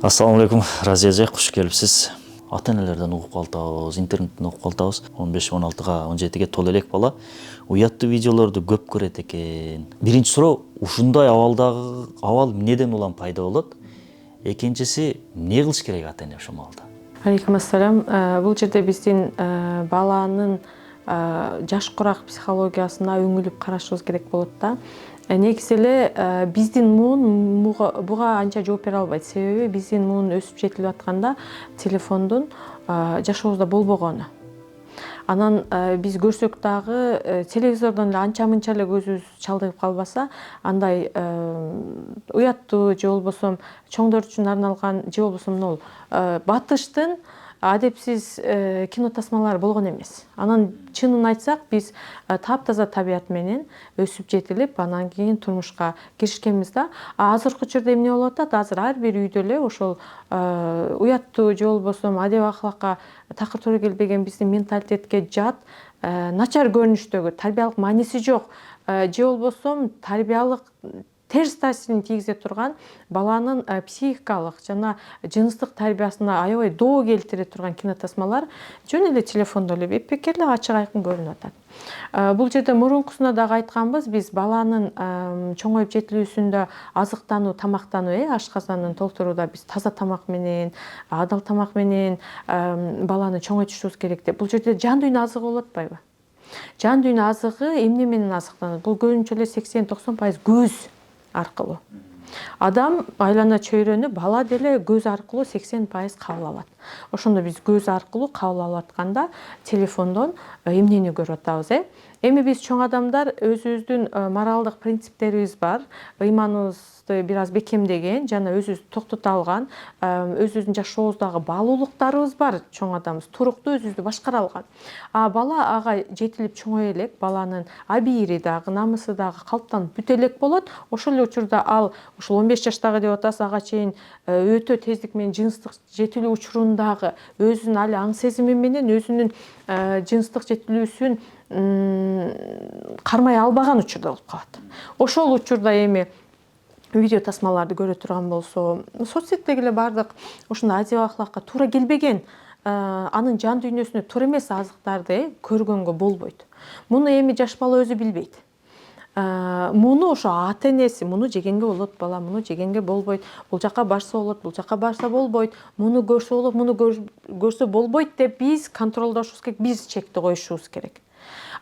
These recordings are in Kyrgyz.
Ассаламу алейкум, Разия эже, куш келипсиз. Ата-энелерден угуп калтабыз, интернеттен угуп калтабыз. 15-16-га, 17-ге толо элек бала уяттуу видеолорду көп көрөт экен. Биринчи суроо, ушундай абал эмнеден улам пайда болот? Экинчиси, эмне кылыш керек ата-эне ошол маалда? Алейкум ассалам. Бул жерде биздин баланын жаш курак психологиясына өңүлүп карашыбыз керек болот да. Негизи эле биздин муун буга анча жооп бере албайт. Себеби биздин муун өсүп жетилип атканда телефондун жашообузда болбогону. Анан биз көрсөк дагы телевизордон эле анча мынча эле көзүбүз чалдыгып калбаса, андай уяттуу же болбосо чоңдор үчүн арналган же болбосо могул батыштын адепсиз кино тасмалары болгон эмес. Анан чынын айтсак, биз таптаза табият менен өсүп жетилип, анан кийин турмушка киришкенбиз да. Азыркы учурда эмне болуп атат? Азыр ар бир үйдө эле ошол уяттуу же болбосо адеп акылакка такыр туура келбеген биздин менталитетке жат, начар көрүнүштөгү, тарбиялык мааниси жок, же болбосо тарбиялык терс таасирин тийгизе турган баланын психикалык жана жыныстык тарбиясына аябай доо келтире турган кинотасмалар жөн эле телефондо эле бепекер эле ачык айкын көрүнүп атат. Бул жерде мурункусуна дагы айтканбыз, биз баланын чоңоюп жетилүүсүндө азыктануу, тамактануу, ашказанын толтурууда биз таза тамак менен, адал тамак менен баланы чоңойтушубуз керек деп. Бул жерде жан дүйнө азыгы болуп атпайбы? Жан дүйнө азыгы эмне менен азыктанат? Бул көбүнчө эле 80-90% көз аркылуу. Адам айлана чөйрөнү бала деле көз аркылуу 80% кабыл алат. Ошондо биз көз аркылуу кабыл алып атканда телефондон эмнени көрүп атабыз, Эми биз чоң адамдар өзүбүздүн моралдык принциптерибиз бар, ыйманыбызды бир аз бекемдеген жана өзүбүздү токтото алган, өзүбүздүн жашообуздагы баалуулуктарыбыз бар, чоң адамбыз, туруктуу өзүбүздү башкара алган. Бала ага жетилип чоңое элек, баланын абийири дагы, намысы дагы калыптанып бүтө элек болот. Ошол эле учурда ал ушул 15 жаштагы деп атасыз, ага чейин өтө тездик менен жыныстык жетилүү учурундагы өзүнүн али аң сезими менен өзүнүн жыныстык жетилүүсүн кармай албаган учурда болуп калат. Ошол учурда эми видео тасмаларды көрө турган болсо, соц сеттеги эле бардык ушундай адеп акылакка туура келбеген, анын жан дүйнөсүнө туура эмес азыктарды көргөнгө болбойт. Муну эми жаш бала өзү билбейт. Муну ошо ата-энеси, муну жегенге болот бала, муну жегенге болбойт, бул жака барса болот, бул жака барса болбойт, муну көрсө болот, муну көрсө болбойт деп биз контролдошубуз керек, биз чекти коюшубуз керек.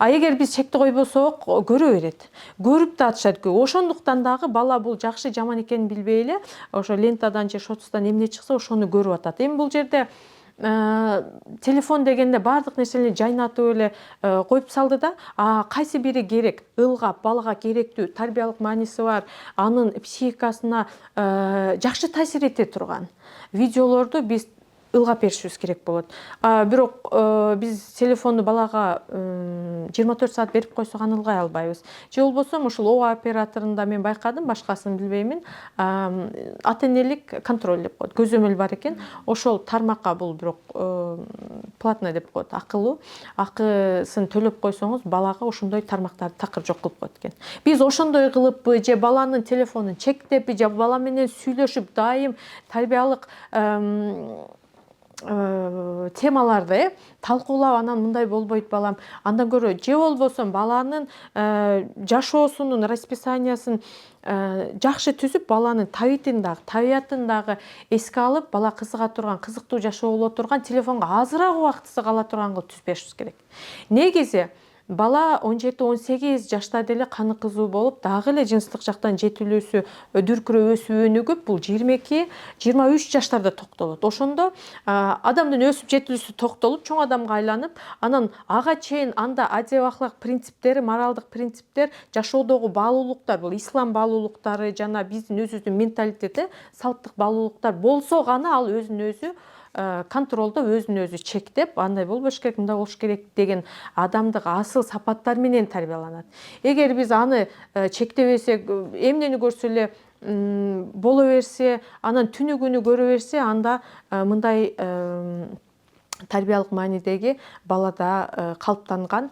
Эгер биз чекти койбосок, көрө берет. Көрүп да атышат көп. Ошондуктан дагы бала бул жакшы жаман экенин билбей эле, ошо лентадан же шотстан эмне чыкса, ошону көрүп атат. Эми бул жерде телефон дегенде бардык нерсени жайнатып эле коюп салды да, кайсы бири керек, ылгап, балага керектүү, тарбиялык мааниси бар, анын психикасына жакшы таасир эте турган видеолорду биз ылгап беришибиз керек болот. Бирок биз телефонду балага 24 саат берип койсок аны ылгай албайбыз. Же болбосо ушул оо операторунда мен байкадым, башкасын билбеймин, ата-энелик контроль деп коет, көзөмөл бар экен. Ошол тармакка бул бирок платный деп коет, акылуу. Акысын төлөп койсоңуз, балага ошондой тармактарды такыр жок кылып коет экен. Биз ошондой кылыппы, же баланын телефонун чектеппи, же бала менен сүйлөшүп дайым тарбиялык темаларды талкуулап, анан мындай болбойт балам, андан көрө же болбосо баланын жашоосунун расписаниясын жакшы түзүп, баланын табиятын дагы эске алып, бала кызыга турган, кызыктуу жашоо боло турган, телефонго азыраак убактысы кала турган кылып түзүп беришибиз керек. Негизи бала 17-18 жашта деле каны кызуу болуп, дагы эле жыныстык жактан жетилүүсү дүркүрөп өсүп өнүгүп, бул 22-23 жаштарда токтолот. Ошондо адамдын өсүп жетилүүсү токтолуп, чоң адамга айланып, анан ага чейин анда адеп акылак принциптери, моралдык принциптер, жашоодогу баалуулуктар, бул ислам баалуулуктары жана биздин өзүбүздүн менталитети, салттык баалуулуктар болсо гана ал өзүн өзү контролдо, өзүн өзү чектеп, андай болбош керек, мындай болуш керек деген адамдык асыл сапаттар менен тарбияланат. Эгер биз аны чектебесек, эмнени көрсө эле боло берсе, анан түнү күнү көрө берсе, анда мындай тарбиялык маанидеги балада калыптанган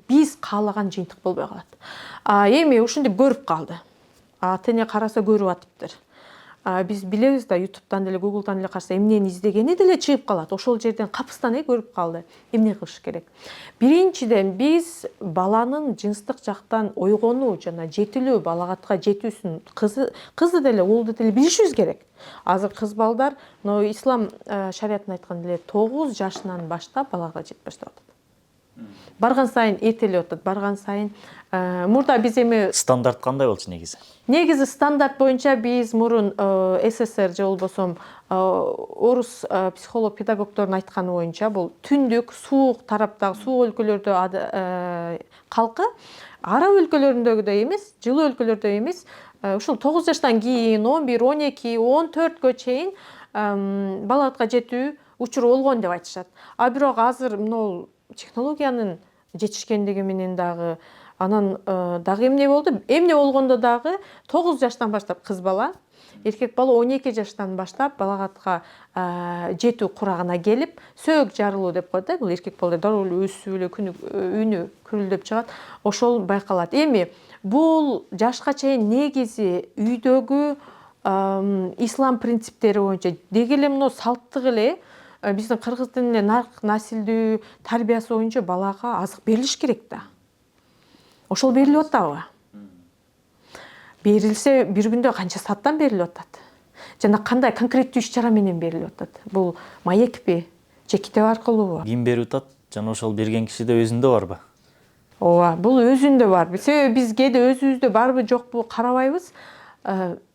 биз каалаган жыйынтык болбой калат. Эми ушинтип көрүп калды. Ата-эне караса көрүп атыптыр. биз билебиз да, ютубтан деле гуглдан деле караса эмнени издегени деле чыгып калат. Ошол жерден капыстан көрүп калды. Эмне кылыш керек? Биринчиден биз баланын жынстык жактан ойгонуу жана жетилүү, балагатка жетүүсүн кызды деле уулду деле билишибиз керек. Азыр кыз балдар, ислам шариятында айтканда деле 9 жашынан баштап балага жетип баштап атат. Барган сайын эртелеп атат, барган сайын мурда биз эми стандарт кандай болчу негизи? Негизи стандарт боюнча биз мурун СССР же болбосом орус психолог педагогдордун айтканы боюнча бул түндүк суук тараптагы суук өлкөлөрдө калкы араб өлкөлөрүндөгүдөй эмес, жылуу өлкөлөрдө эмес, ушул 9 жаштан кийин 11, 12, 14кө чейин балагатка жетүү учуру болгон деп айтышат. А бирок азыр мына технологиянын жетишкендиги менен дагы анан дагы эмне болду? Эмне болгондо дагы 9 жаштан баштап кыз бала, эркек бала 12 жаштан баштап балагатка жетүү курагына келип, сөөк жарылуу деп коет да, бул эркек балдар дароо эле өсүп эле үнү күрүлдөп чыгат. Ошол байкалат. Эми бул жашка чейин негизи үйдөгү ислам принциптери боюнча деги эле мына салттык эле биздин кыргыз тилинде нарк насилдүү тарбиясы боюнча балага азык берилиш керек да. Ошол берилип атабы? Берилсе бир күндө канча сааттан берилип атат? Жана кандай конкреттүү иш-чара менен берилип атат? Бул маекпи, же китеп аркылуубу? Ким берип атат? Жана ошол берген кишиде өзүндө барбы? Ооба, бул өзүндө бар. Себеби биз кээде өзүбүздө барбы жокпу карабайбыз.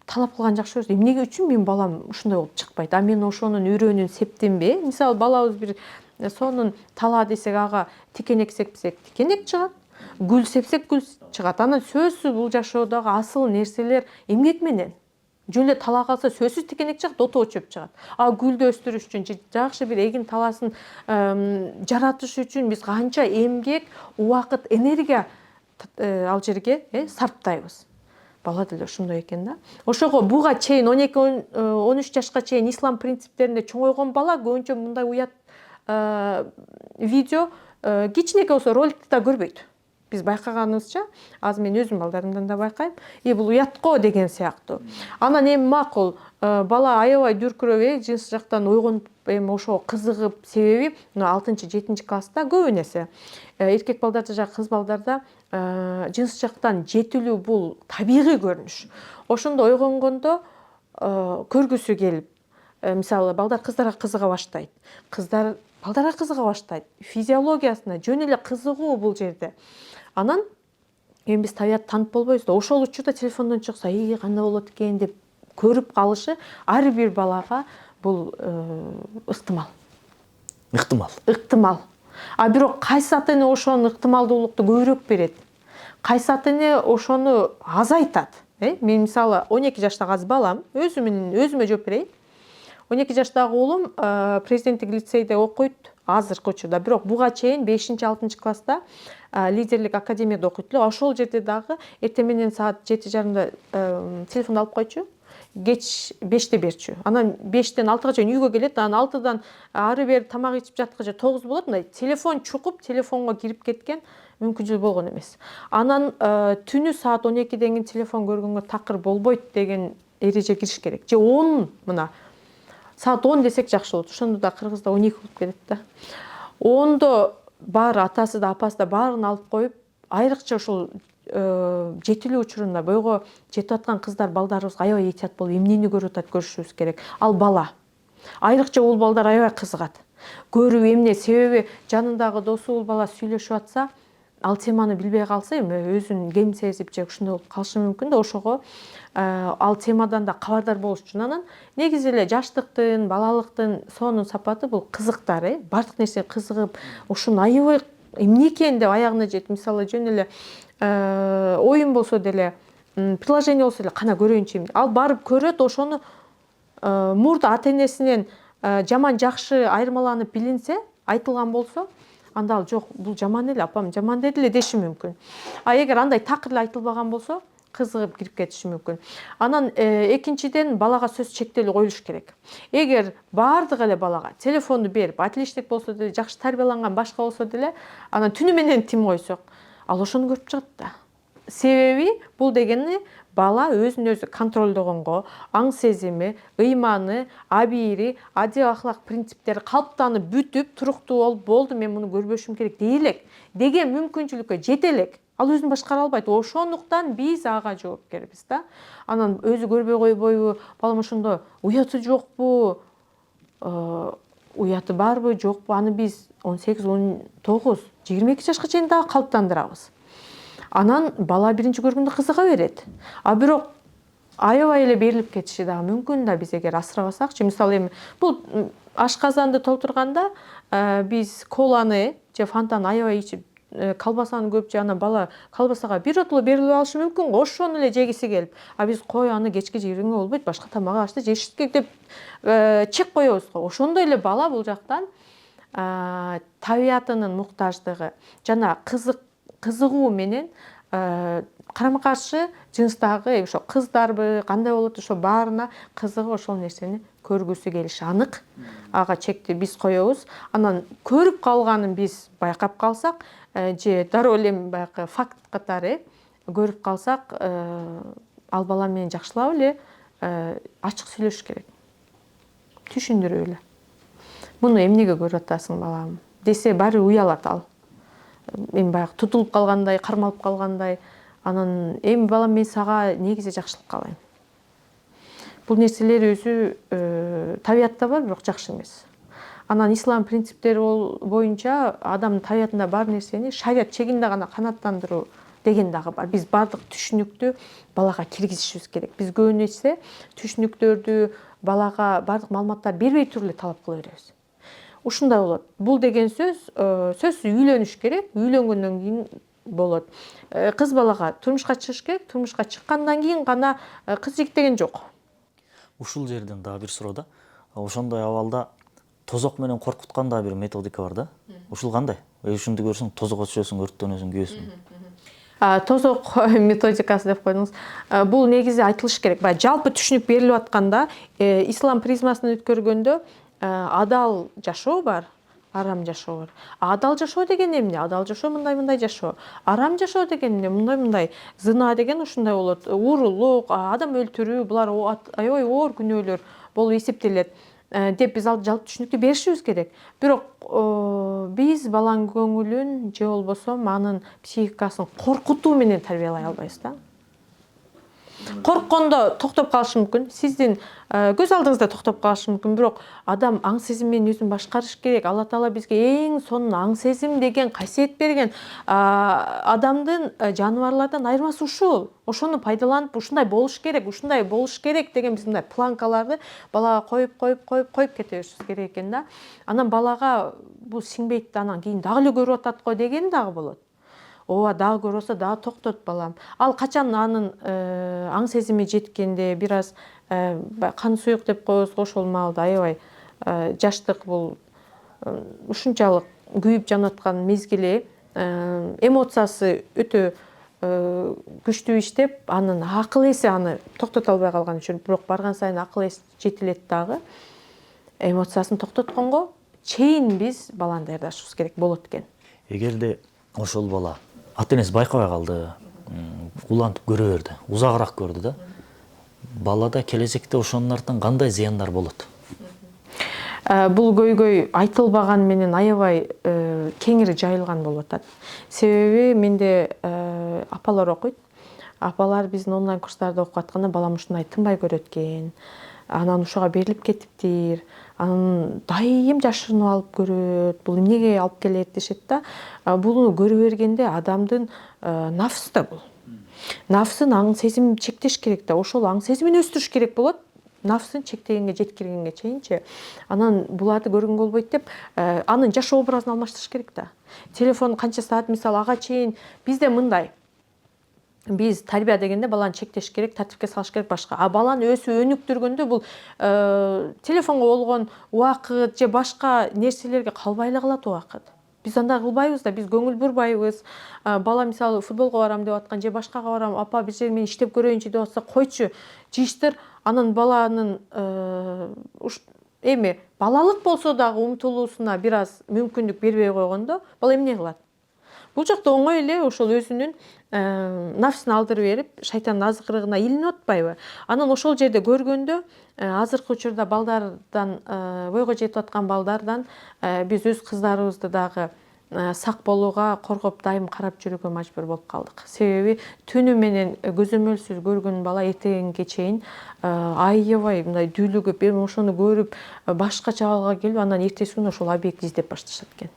Талап кылган жакшы болот. Эмне үчүн менин балам ушундай болуп чыкпайт? А мен ошонун үйрөнүүн септимби? Мисалы балабыз бир сонун тала десек, ага тикенек сепсек, тикенек чыгат. Гүл сепсек, гүл чыгат. Анан сөзсүз бул жашоодогу асыл нерселер эмгек менен. Жөн эле тала калса сөзсүз тикенек чыгат, отоо чөп чыгат. А гүлдү өстүрүш үчүн, жакшы бир эгин таласын жаратыш үчүн биз канча эмгек, убакыт, энергия ал жерге сарптайбыз. Бала деле ошондой экен да. Ошого буга чейин 12-13 жашка чейин ислам принциптеринде чоңойгон бала көбүнчө мындай уят видео кичинекей болсо роликти да көрбөйт. Биз байкаганыбызча, азыр мен өзүм балдарымдан да байкайм, бул уятко деген сыяктуу. Анан эми макул бала аябай дүркүрөп, жынс жактан ойгонуп, эми ошого кызыгып, себеби 6-7 класста көбү нерсе эркек балдарда жана кыз балдарда жынс жактан жетилүү бул табигый көрүнүш. Ошондо ойгонгондо көргүсү келип, мисалы балдар кыздарга кызыга баштайт. Кыздар балдарга кызыга баштайт. Физиологиясына жөн эле кызыгуу бул жерде. Анан эми биз табият таанып болбойбуз да, ошол учурда телефондон чыкса, кандай болот экен деп көрүп калышы ар бир балага бул ыктымал. Ыктымал. А бирок кайсы ата эне ошонун ыктымалдуулукту көбүрөөк берет? Кайсы ата эне ошону азайтат? Мен мисалы 12 жаштагы аз балам, өзүмө жооп берейин. 12 жаштагы уулум президенттик лицейде окуйт азыркы учурда. Бирок буга чейин 5-6 класста лидерлик академияда окуйт эле. Ошол жерде дагы эртең менен саат 7:30 телефон алып койчу. Кеч 5-те берчү. Анан 5-тен 6-га чейин үйгө келет. Анан 6-дан ары бери тамак ичип жаткыча 9 болот. Мындай телефон чукуп, телефонго кирип кеткен мүмкүнчүлүк болгон эмес. Анан түнү саат 12ден кийин телефон көргөнгө такыр болбойт деген эреже кириш керек. Же 10 мына саат 10 десек жакшы болот. Ошондо да кыргызда 12 болуп кетет да. 10до баары атасы да апасы да баарын алып коюп, айрыкча ушул жетилүү учурунда бойго жетип аткан кыздар балдарыбызга аябай этият болуп, эмнени көрүп атат көрүшүбүз керек. Ал бала. Айрыкча ул балдар аябай кызыгат. Көрүп эмне, себеби жанындагы досу ул бала сүйлөшүп атса, ал теманы билбей калса, эми өзүн кем сезип же ушундай болуп калышы мүмкүн да. Ошого ал темадан да кабардар болуш үчүн анан негизи эле жаштыктын, балалыктын сонун сапаты бул кызыктар, бардык нерсе кызыгып, ушуну аябай эмне экен деп аягына жетип, мисалы жөн эле оюн болсо деле, приложение болсо деле кана көрөйүнчү. Ал барып көрөт, ошону мурда ата энесинен жаман жакшы айырмаланып билинсе, айтылган болсо, анда ал жок, бул жаман эле, апам жаман деди эле деши мүмкүн. А эгер андай такыр эле айтылбаган болсо, кызыгып кирип кетиши мүмкүн. Анан экинчиден балага сөз чектелүү коюлуш керек. Эгер бардык эле балага телефонду берип, отличник болсо деле, жакшы тарбияланган башка болсо деле, анан түнү менен тим койсок, ал ошону көрүп чыгат да. себеби бул дегени бала өзүн өзү контролдогонго, аң сезими, ыйманы, абийири, адил ахлак принциптери калыптанып бүтүп туруктуу болуп болду мен муну көрбөшүм керек дей элек деген мүмкүнчүлүккө жете элек. Ал өзүн башкара албайт. Ошондуктан биз ага жоопкербиз да. Анан өзү көрбөй койбойбу, балам ошондо уяты жокпу, уяты барбы, жокпу? Аны биз 18, 19, 22 жашка чейин дагы калыптандырабыз. Анан бала биринчи көргөндө кызыга берет. А бирок аябай эле берилип кетиши дагы мүмкүн да биз эгер асырабасакчы. Мисалы эми бул ашказанды толтурганда биз коланы же фантаны аябай ичип колбасаны көп же, анан бала колбасага биротоло берилип алышы мүмкүн го, ошону эле жегиси келип. А биз кой аны кечке жегиңе болбойт, башка тамак ашты жешиңиз керек деп чек коебуз го. Ошондой эле бала бул жактан табиятынын муктаждыгы жана кызыгуу менен карама каршы жыныстагы ошо кыздарбы кандай болот, ошо баарына кызыгып ошол нерсени көргүсү келиши анык. Ага чекти биз коебуз. Анан көрүп калганын биз байкап калсак же дароо эле баягы факт катары көрүп калсак, ал бала менен жакшылап эле ачык сүйлөшүш керек. Түшүндүрүп эле. Муну эмнеге көрүп атасың балам десе баары уялат ал. Эми баягы тутулуп калгандай, кармалып калгандай. Анан эми балам мен сага негизи жакшылык каалайм. Бул нерселер өзү табиятта бар, бирок жакшы эмес. Анан ислам принциптери боюнча адамдын табиятында бар нерсени шарият чегинде гана канааттандыруу деген дагы бар. Биз бардык түшүнүктү балага киргизишибиз керек. Биз көбүн эчсе түшүнүктөрдү балага бардык маалыматтарды бербей туруп эле талап кыла беребиз. Ушундай болот. Бул деген сөзсүз үйлөнүш керек. Үйлөнгөндөн кийин болот. Кыз балага турмушка чыгыш керек. Турмушка чыккандан кийин гана кыз жигит деген жок. Ушул жерден дагы бир суроо да. Ошондой абалда тозок менен коркуткан дагы бир методика бар да. Ушул кандай? Ушунду көрсөң тозокко түшөсүң, өрттөнөсүң, күйөсүң. Тозок методикасы деп койдуңуз. Бул негизи айтылыш керек. Баягы жалпы түшүнүк берилип атканда, ислам призмасын өткөргөндө адал жашоо бар, арам жашоо бар. Адал жашоо деген эмне? Адал жашоо мындай жашоо. Арам жашоо деген эмне? Мындай. Зына деген ушундай болот. Уурулук, адам өлтүрүү, булар аябай оор күнөөлөр болуп эсептелет деп биз ал жалпы түшүнүктү беришибиз керек. Бирок биз баланын көңүлүн же болбосо анын психикасын коркутуу менен тарбиялай албайбыз да. Корккондо токтоп калышы мүмкүн. Сиздин көз алдыңызда токтоп калышы мүмкүн. Бирок адам аң сезим менен өзүн башкарыш керек. Алла Таала бизге эң сонун аң сезим деген касиет берген. Адамдын жаныбарлардан айырмасы ушул. Ошону пайдаланып ушундай болуш керек деген биз мындай планкаларды балага коюп кетебиз керек экен да. Анан балага бул сиңбейт да, анан кийин дагы эле көрүп атат го деген дагы болот. Ооба, дагы көрүп атса дагы токтот балам. Ал качан анын аң сезими жеткенде бир аз кан суюк деп коебуз, ошол маалда аябай жаштык бул ушунчалык күйүп жанып аткан мезгили, эмоциясы өтө күчтүү иштеп, анын акыл эси аны токтото албай калган үчүн, бирок барган сайын акыл эс жетилет дагы. Эмоциясын токтотконго чейин биз баланы даярдашыбыз керек болот экен. Эгерде ошол бала ата энеси байкабай калды, улантып көрө берди, узагыраак көрдү да. Балада келечекте ошонун артынан кандай зыяндар болот? Бул көйгөй айтылбаган менен аябай кеңири жайылган болуп атат. Себеби менде апалар окуйт. Апалар биздин онлайн курстарда окуп атканда балам ушундай тынбай көрөт экен. Анан ушуга берилип кетиптир. Анан дайым жашырынып алып көрөт. Бул эмнеге алып келет дешет да. Буну көрө бергенде адамдын нафсы да бул. Нафсын аң сезимин чектеш керек да. Ошол аң сезимин өстүрүш керек болот. Нафсын чектегенге, жеткиргенге чейинчи. Анан буларды көргөнгө болбойт деп, анын жашоо образын алмаштырыш керек да. Телефон канча саат, мисалы ага чейин бизде мындай. Биз тарбия дегенде баланы чектеш керек, тартипке салыш керек башка. А баланы өсүп өнүктүргөндө бул телефонго болгон убакыт же башка нерселерге калбай эле калат убакыт. Биз андай кылбайбыз да, биз көңүл бурбайбыз. Бала мисалы футболго барам деп аткан же башкага барам, апа бир жер мен иштеп көрөйүнчү деп атса, койчу, жыйыштыр. Анан баланын эми балалык болсо дагы умтулуусуна бир аз мүмкүндүк бербей койгондо, бала эмне кылат? Бул жакта оңой эле ошол өзүнүн нафсин алдырып берип, шайтандын азгырыгына илинип атпайбы? Анан ошол жерде көргөндө азыркы учурда балдардан бойго жетип аткан балдардан биз өз кыздарыбызды дагы сак болууга, коргоп дайым карап жүрүүгө мажбур болуп калдык. Себеби түнү менен көзөмөлсүз көргөн бала эртеңге чейин аябай мындай дүүлүгүп, эми ошону көрүп башкача абалга келип, анан эртеси күнү ошол объектти издеп башташат экен.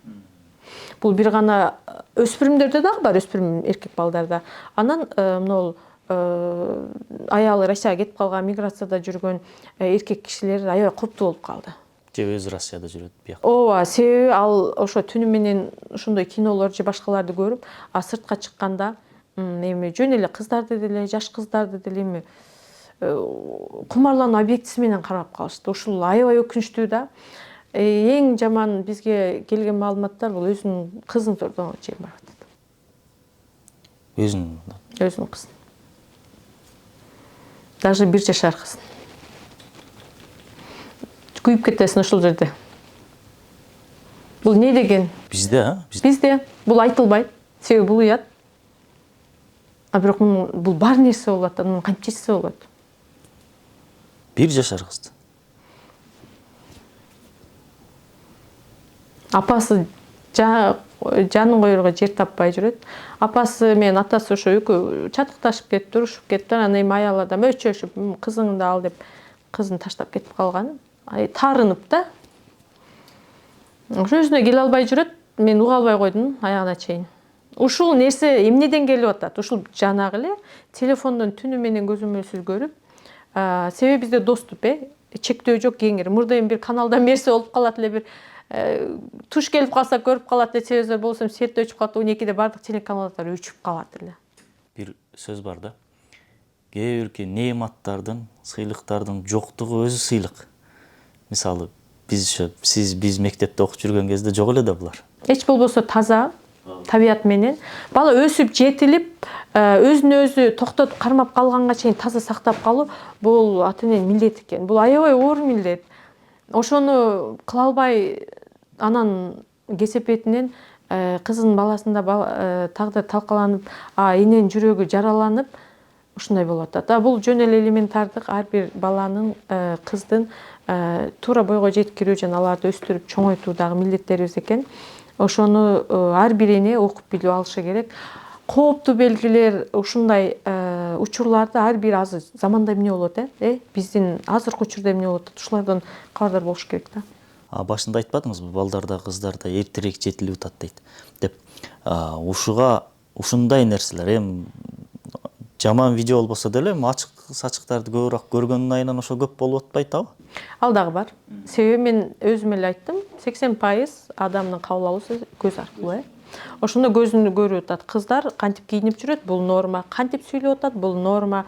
Бул бир гана өспүрүмдөрдө дагы бар, өспүрүм эркек балдарда. Анан могул аялы Россияга кетип калган, миграцияда жүргөн эркек кишилер аябай кооптуу болуп калды. Же өз Россияда жүрөт биякта. Ооба, себеби ал ошо түнү менен ошондой кинолор же башкаларды көрүп, сыртка чыкканда эми жөн эле кыздарды деле, жаш кыздарды деле эми кумарлануу объектиси менен карап калышты. Ушул аябай өкүнүчтүү да. Эң жаман бизге келген маалыматтар бул өзүнүн кызын турдоого чейин барып атат. Өзүнүн кызын. Даже 1 жашар кызын. Күйүп кетесиң ошол жерде. Бул не деген? Бизде, Бизде бул айтылбайт. Себеби бул уят. А бирок бул бар нерсе болот, анын кантчеси болот? 1 жашар кызды. Апасы жанын коерго жер таппай жүрөт. Апасы менен атасы ошо экөө чатыкташып кетти, урушуп кетти. Анан эми аял адам өчөшүп, кызыңды ал деп кызын таштап кетип калган. Тарынып да. Ошо өзүнө келе албай жүрөт. Мен уга албай койдум аягына чейин. Ушул нерсе эмнеден келип атат? Ушул жанагы эле телефондон түнү менен көзөмөлсүз көрүп, себеби бизде доступ, чектөө жок, кеңири. Мурда эми бир каналдан берсе болуп калат эле, бир туш келип калса көрүп калат эле, телевизор болсо свет өчүп калат, 12-де бардык телеканалдар өчүп калат эле. Бир сөз бар да. Кээ бирки неаматтардын, сыйлыктардын жоктугу өзү сыйлык. Мисалы, биз мектепте окуп жүргөн кезде жок эле да булар. Эч болбосо таза табият менен бала өсүп жетилип, өзүнө өзү токтотуп кармап калганга чейин таза сактап калуу бул ата-эненин милдети экен. Бул аябай оор милдет. Ошону кыла албай, анан кесепетинен кызын баласында тагдыр талкаланып, эненин жүрөгү жараланып, ушундай болуп атат. Бул жөн эле элементардык ар бир баланын, кыздын туура бойго жеткирүү жана аларды өстүрүп чоңойтуу дагы милдеттерибиз экен. Ошону ар бир эне окуп билип алышы керек. Кооптуу белгилер, ушундай учурларда ар бир азыр заманда эмне болот, биздин азыркы учурда эмне болот, ушулардан кабардар болуш керек да. Башында айтпадыңызбы, балдарда, кыздарда эртерээк жетилип атат дейт деп. Ушундай нерселер эми жаман видео болбосо деле, ачык сачыктарды көбүрөөк көргөндүн айынан ошо көп болуп атпайбы? Ал дагы бар. Себеби мен өзүм эле айттым, 80% адамдын кабыл алуусу көз аркылуу. Ошондо көзүндү көрүп атат. Кыздар кантип кийинип жүрөт, бул норма. Кантип сүйлөп атат, бул норма.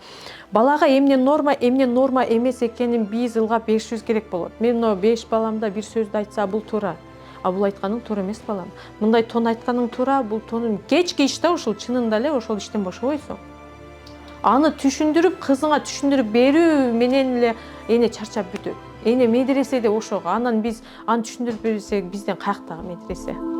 Балага эмне норма эмес экенин биз ылгап беришибиз керек болот. Мен 5 баламда бир сөздү айтса, бул туура. Бул айтканың туура эмес балам. Мындай тон айтканың туура, бул тонун кечки иш да, ошол чынында эле ошол иштен бошобойсуң. Аны түшүндүрүп, кызыңа түшүндүрүп берүү менен эле эне чарчап бүтөт. Эне медреседе ошого, анан биз аны түшүндүрүп берсек, бизден каяктагы медресе?